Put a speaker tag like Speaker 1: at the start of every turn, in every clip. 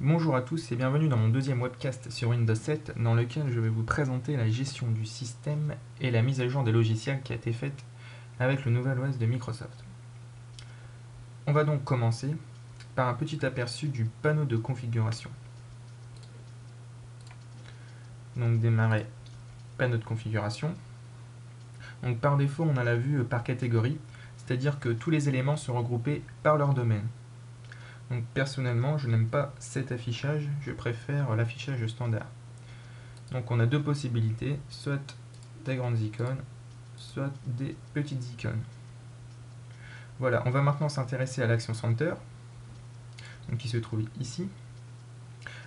Speaker 1: Bonjour à tous et bienvenue dans mon deuxième webcast sur Windows 7 dans lequel je vais vous présenter la gestion du système et la mise à jour des logiciels qui a été faite avec le nouvel OS de Microsoft. On va donc commencer par un petit aperçu du panneau de configuration. Donc démarrer panneau de configuration. Donc par défaut on a la vue par catégorie, c'est-à-dire que tous les éléments sont regroupés par leur domaine. Donc personnellement, je n'aime pas cet affichage, je préfère l'affichage standard. Donc on a deux possibilités, soit des grandes icônes, soit des petites icônes. Voilà, on va maintenant s'intéresser à l'Action Center, donc qui se trouve ici.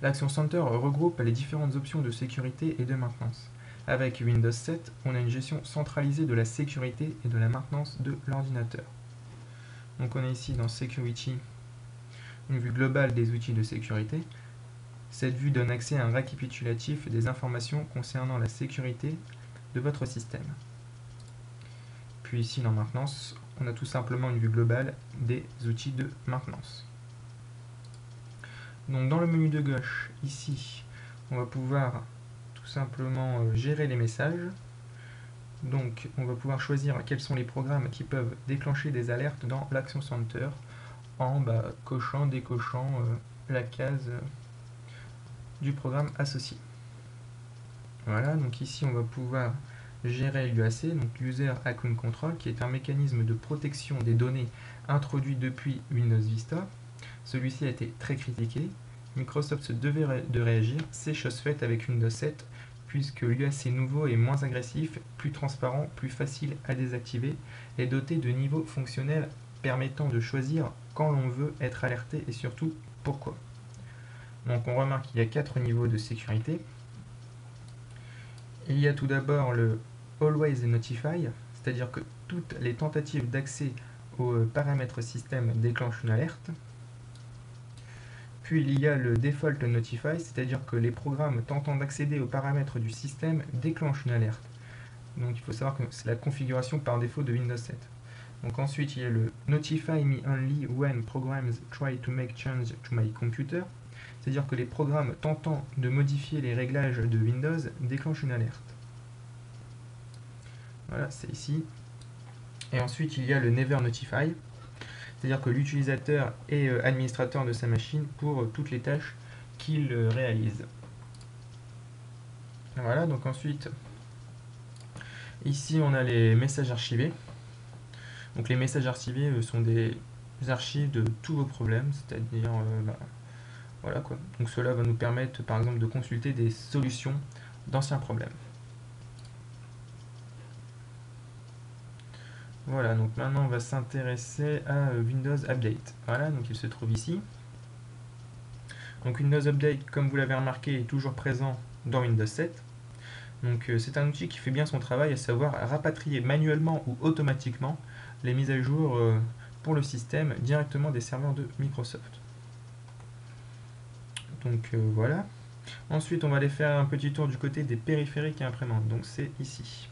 Speaker 1: L'Action Center regroupe les différentes options de sécurité et de maintenance. Avec Windows 7, on a une gestion centralisée de la sécurité et de la maintenance de l'ordinateur. Donc on est ici dans Security, une vue globale des outils de sécurité. Cette vue donne accès à un récapitulatif des informations concernant la sécurité de votre système. Puis ici dans Maintenance, on a tout simplement une vue globale des outils de maintenance. Donc dans le menu de gauche, ici, on va pouvoir tout simplement gérer les messages. Donc on va pouvoir choisir quels sont les programmes qui peuvent déclencher des alertes dans l'Action Center en cochant, décochant la case du programme associé. Voilà, donc ici on va pouvoir gérer l'UAC, donc User Account Control, qui est un mécanisme de protection des données introduit depuis Windows Vista. Celui-ci a été très critiqué. Microsoft se devait de réagir, c'est chose faite avec Windows 7, puisque l'UAC nouveau est moins agressif, plus transparent, plus facile à désactiver et doté de niveaux fonctionnels permettant de choisir quand l'on veut être alerté et surtout pourquoi. Donc on remarque qu'il y a 4 niveaux de sécurité. Il y a tout d'abord le Always Notify, c'est-à-dire que toutes les tentatives d'accès aux paramètres système déclenchent une alerte. Puis il y a le Default Notify, c'est-à-dire que les programmes tentant d'accéder aux paramètres du système déclenchent une alerte. Donc il faut savoir que c'est la configuration par défaut de Windows 7. Donc ensuite il y a le Notify me only when programs try to make change to my computer, c'est-à-dire que les programmes tentant de modifier les réglages de Windows déclenchent une alerte. Voilà, c'est ici. Et ensuite il y a le Never Notify, c'est-à-dire que l'utilisateur est administrateur de sa machine pour toutes les tâches qu'il réalise. Voilà, donc ensuite, ici on a les messages archivés. Donc les messages archivés sont des archives de tous vos problèmes, c'est-à-dire, voilà quoi. Donc cela va nous permettre par exemple de consulter des solutions d'anciens problèmes. Voilà, donc maintenant on va s'intéresser à Windows Update. Voilà, donc il se trouve ici. Donc Windows Update, comme vous l'avez remarqué, est toujours présent dans Windows 7. Donc c'est un outil qui fait bien son travail, à savoir rapatrier manuellement ou automatiquement les mises à jour pour le système directement des serveurs de Microsoft. Donc voilà. Ensuite, on va aller faire un petit tour du côté des périphériques et imprimantes. Donc c'est ici.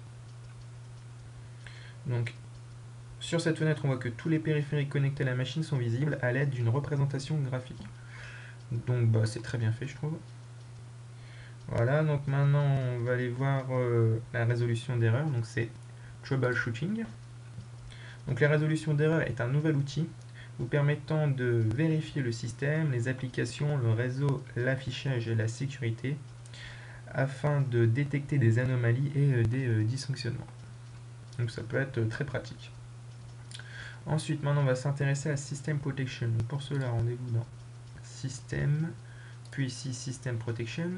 Speaker 1: Donc sur cette fenêtre, on voit que tous les périphériques connectés à la machine sont visibles à l'aide d'une représentation graphique. Donc c'est très bien fait, je trouve. Voilà, donc maintenant on va aller voir la résolution d'erreur. Donc c'est Troubleshooting. Donc la résolution d'erreur est un nouvel outil vous permettant de vérifier le système, les applications, le réseau, l'affichage et la sécurité afin de détecter des anomalies et des dysfonctionnements. Donc ça peut être très pratique. Ensuite, maintenant on va s'intéresser à System Protection. Donc pour cela, rendez-vous dans System, puis ici System Protection.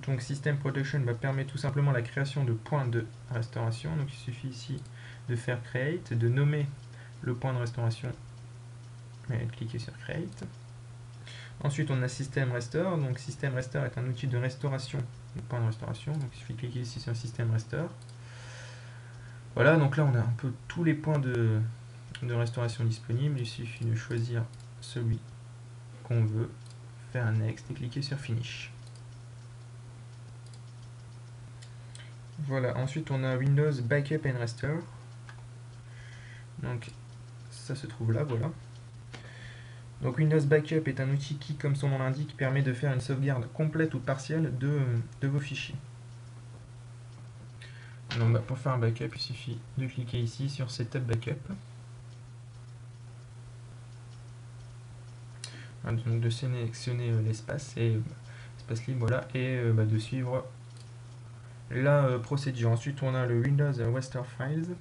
Speaker 1: Donc System Protection va permettre tout simplement la création de points de restauration. Donc il suffit ici de faire Create, de nommer le point de restauration et de cliquer sur Create. Ensuite on a System Restore. Donc System Restore est un outil de restauration, de point de restauration. Donc il suffit de cliquer ici sur System Restore. Voilà, donc là on a un peu tous les points de restauration disponibles. Il suffit de choisir celui qu'on veut, faire un Next et cliquer sur Finish. Voilà, ensuite on a Windows Backup and Restore. Donc ça se trouve là, voilà. Donc Windows Backup est un outil qui, comme son nom l'indique, permet de faire une sauvegarde complète ou partielle de vos fichiers. Donc pour faire un backup, il suffit de cliquer ici sur Setup Backup. Donc de sélectionner l'espace et espace libre, voilà, et de suivre la procédure. Ensuite, on a le Windows Raster Files.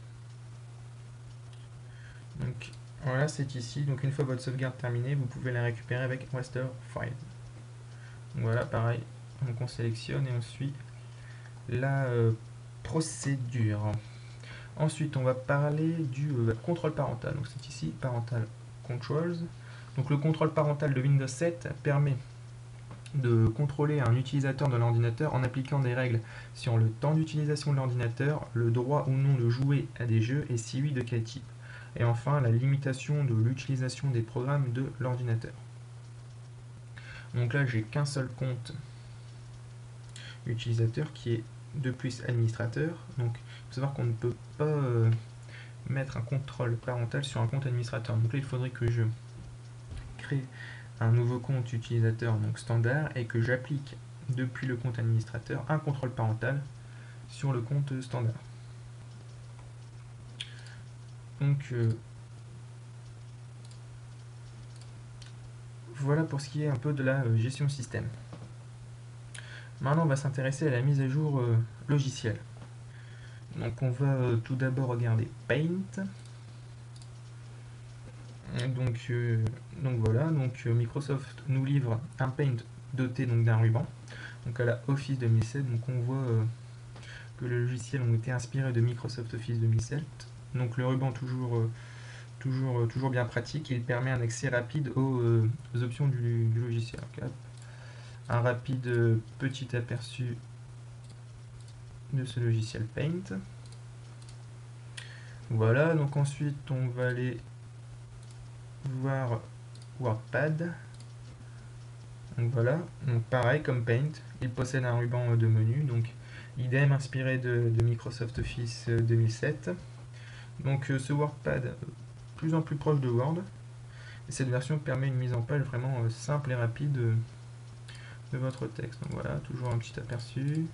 Speaker 1: Donc voilà, c'est ici. Donc une fois votre sauvegarde terminée, vous pouvez la récupérer avec Raster Files. Donc voilà, pareil. Donc on sélectionne et on suit la procédure. Ensuite, on va parler du contrôle parental. Donc c'est ici Parental Controls. Donc le contrôle parental de Windows 7 permet de contrôler un utilisateur de l'ordinateur en appliquant des règles sur le temps d'utilisation de l'ordinateur, le droit ou non de jouer à des jeux et si oui de quel type. Et enfin, la limitation de l'utilisation des programmes de l'ordinateur. Donc là, j'ai qu'un seul compte utilisateur qui est de plus administrateur. Donc il faut savoir qu'on ne peut pas mettre un contrôle parental sur un compte administrateur. Donc là, il faudrait que je crée un nouveau compte utilisateur donc standard et que j'applique depuis le compte administrateur un contrôle parental sur le compte standard. Donc voilà pour ce qui est un peu de la gestion système. Maintenant on va s'intéresser à la mise à jour logicielle. Donc on va tout d'abord regarder Paint. Donc voilà, Microsoft nous livre un Paint doté d'un ruban, donc à la Office 2007. Donc on voit que les logiciels ont été inspirés de Microsoft Office 2007. Donc le ruban toujours bien pratique, il permet un accès rapide aux options du logiciel. Donc, un rapide petit aperçu de ce logiciel Paint. Voilà, donc ensuite on va aller voir WordPad. Donc voilà, donc pareil comme Paint, il possède un ruban de menu, donc idem inspiré de Microsoft Office 2007. Donc ce WordPad plus en plus proche de Word, et cette version permet une mise en page vraiment simple et rapide de votre texte. Donc voilà, toujours un petit aperçu.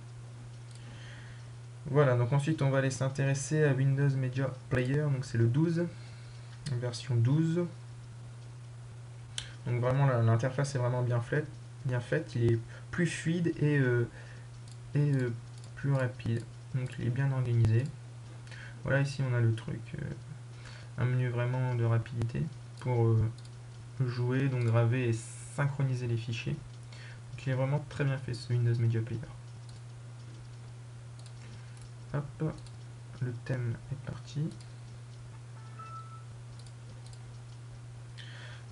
Speaker 1: Voilà, donc ensuite on va aller s'intéresser à Windows Media Player, donc c'est le 12, version 12. Donc vraiment l'interface est vraiment bien faite, il est plus fluide et plus rapide. Donc il est bien organisé. Voilà, ici on a le truc, un menu vraiment de rapidité pour jouer, donc graver et synchroniser les fichiers. Donc il est vraiment très bien fait ce Windows Media Player. Hop, le thème est parti.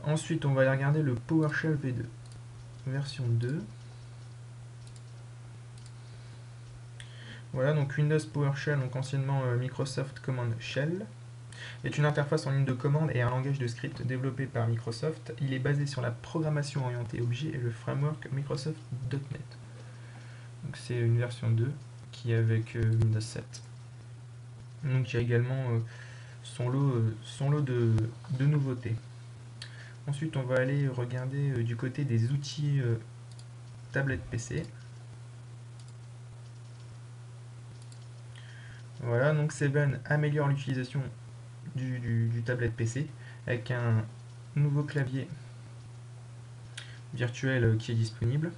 Speaker 1: Ensuite, on va aller regarder le PowerShell V2, version 2. Voilà, donc Windows PowerShell, donc anciennement Microsoft Command Shell, est une interface en ligne de commande et un langage de script développé par Microsoft. Il est basé sur la programmation orientée objet et le framework Microsoft.NET. Donc c'est une version 2 qui est avec Windows 7. Donc il y a également son lot de nouveautés. Ensuite, on va aller regarder du côté des outils tablette PC. Voilà, donc Seven améliore l'utilisation du tablette PC avec un nouveau clavier virtuel qui est disponible.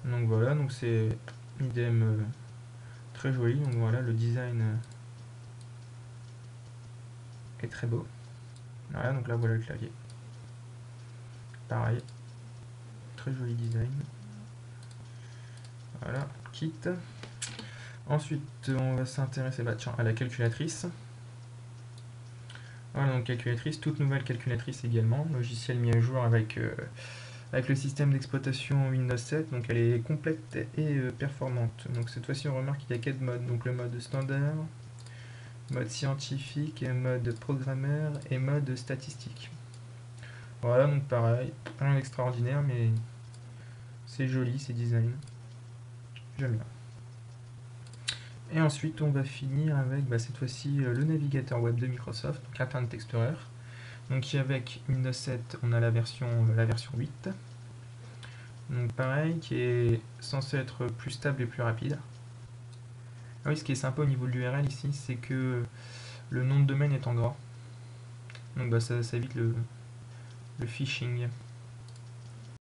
Speaker 1: Donc voilà, donc c'est idem très joli. Donc voilà, le design est très beau. Voilà, donc là voilà le clavier. Pareil, très joli design. Voilà, kit. Ensuite, on va s'intéresser à la calculatrice. Voilà, donc calculatrice, toute nouvelle calculatrice également, logiciel mis à jour avec le système d'exploitation Windows 7, donc elle est complète et performante. Donc cette fois-ci on remarque qu'il y a 4 modes, donc le mode standard, mode scientifique, mode programmeur et mode statistique. Voilà, donc pareil, rien d'extraordinaire, mais c'est joli, c'est design. J'aime bien. Et ensuite, on va finir avec cette fois-ci le navigateur web de Microsoft, donc Internet Explorer. Donc avec Windows 7, on a la version 8. Donc pareil, qui est censé être plus stable et plus rapide. Ah oui, ce qui est sympa au niveau de l'URL ici, c'est que le nom de domaine est en gras. Donc ça évite le phishing.